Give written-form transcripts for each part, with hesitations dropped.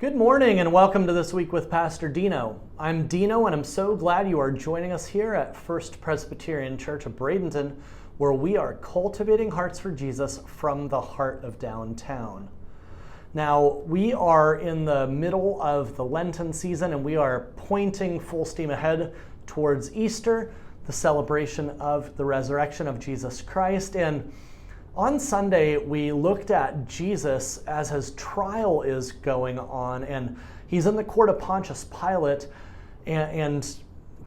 Good morning and welcome to This Week with Pastor Dino. I'm Dino and I'm so glad you are joining us here at First Presbyterian Church of Bradenton, where we are cultivating hearts for Jesus from the heart of downtown. Now, we are in the middle of the Lenten season and we are pointing full steam ahead towards Easter, the celebration of the resurrection of Jesus Christ. And on Sunday, we looked at Jesus as his trial is going on, and he's in the court of Pontius Pilate, and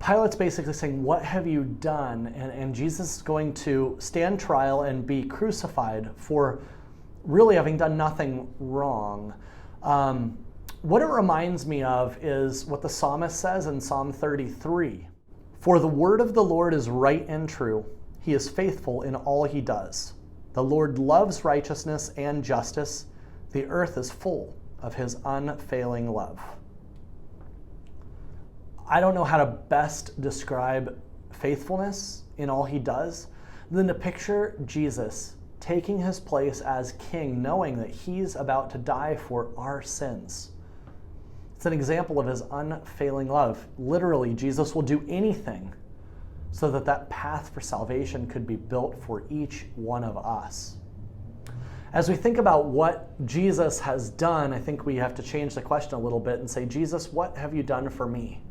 Pilate's basically saying, "What have you done?" And Jesus is going to stand trial and be crucified for really having done nothing wrong. What it reminds me of is what the psalmist says in Psalm 33. "For the word of the Lord is right and true. He is faithful in all he does. The Lord loves righteousness and justice. The earth is full of his unfailing love." I don't know how to best describe faithfulness in all he does than to picture Jesus taking his place as king, knowing that he's about to die for our sins. It's an example of his unfailing love. Literally, Jesus will do anything so that that path for salvation could be built for each one of us. As we think about what Jesus has done, I think we have to change the question a little bit and say, "Jesus, what have you done for me?"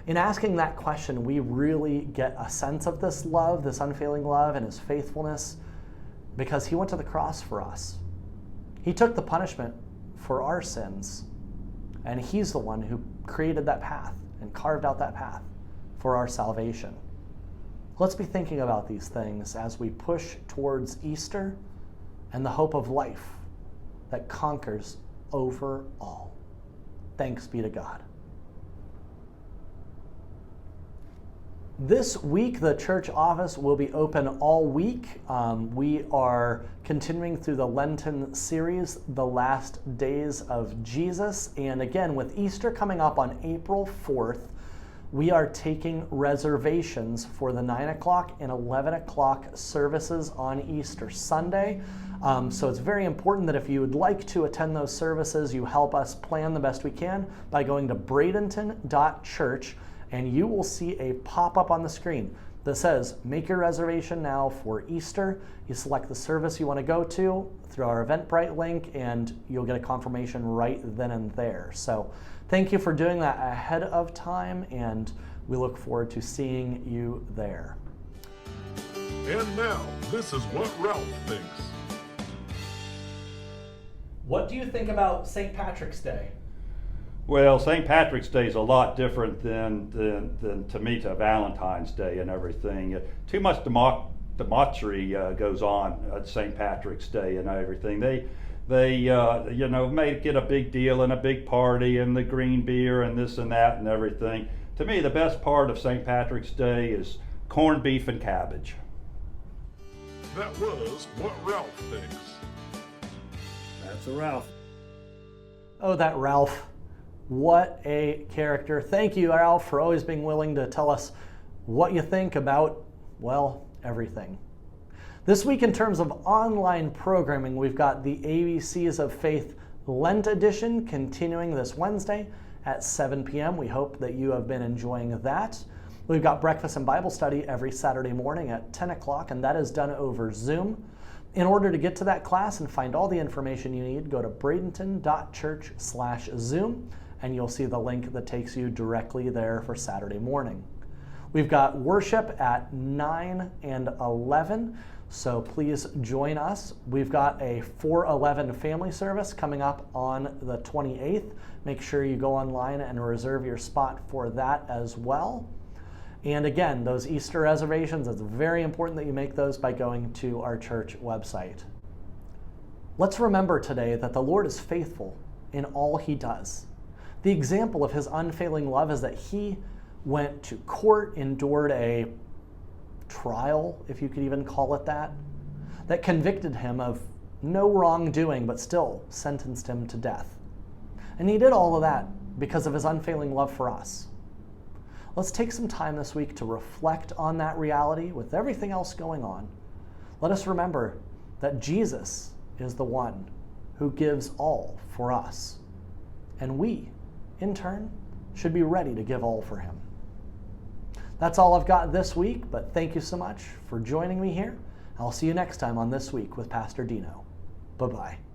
In asking that question, we really get a sense of this love, this unfailing love, and his faithfulness, because he went to the cross for us. He took the punishment for our sins, and he's the one who created that path and carved out that path for our salvation. Let's be thinking about these things as we push towards Easter and the hope of life that conquers over all. Thanks be to God. This week, the church office will be open all week. We are continuing through the Lenten series, The Last Days of Jesus. And again, with Easter coming up on April 4th, we are taking reservations for the 9 o'clock and 11 o'clock services on Easter Sunday. So it's very important that if you would like to attend those services, you help us plan the best we can by going to bradenton.church, and you will see a pop-up on the screen that says, "Make your reservation now for Easter." You select the service you want to go to through our Eventbrite link, and you'll get a confirmation right then and there. So thank you for doing that ahead of time, and we look forward to seeing you there. And now, this is what Ralph thinks. What do you think about St. Patrick's Day? Well, St. Patrick's Day is a lot different than to me to Valentine's Day and everything. Too much debauchery goes on at St. Patrick's Day and everything. They make it a big deal and a big party and the green beer and this and that and everything. To me, the best part of St. Patrick's Day is corned beef and cabbage. That was what Ralph thinks. That's a Ralph. Oh, that Ralph. What a character. Thank you, Ralph, for always being willing to tell us what you think about, well, everything. This week, in terms of online programming, we've got the ABCs of Faith Lent edition continuing this Wednesday at 7 p.m. We hope that you have been enjoying that. We've got breakfast and Bible study every Saturday morning at 10 o'clock, and that is done over Zoom. In order to get to that class and find all the information you need, go to bradenton.church/Zoom, and you'll see the link that takes you directly there for Saturday morning. We've got worship at 9 and 11, so please join us. We've got a 4:11 family service coming up on the 28th. Make sure you go online and reserve your spot for that as well. And again, those Easter reservations, it's very important that you make those by going to our church website. Let's remember today that the Lord is faithful in all he does. The example of his unfailing love is that he went to court, endured a trial, if you could even call it that convicted him of no wrongdoing, but still sentenced him to death. And he did all of that because of his unfailing love for us. Let's take some time this week to reflect on that reality with everything else going on. Let us remember that Jesus is the one who gives all for us. and we, in turn, should be ready to give all for him. That's all I've got this week, but thank you so much for joining me here. I'll see you next time on This Week with Pastor Dino. Bye-bye.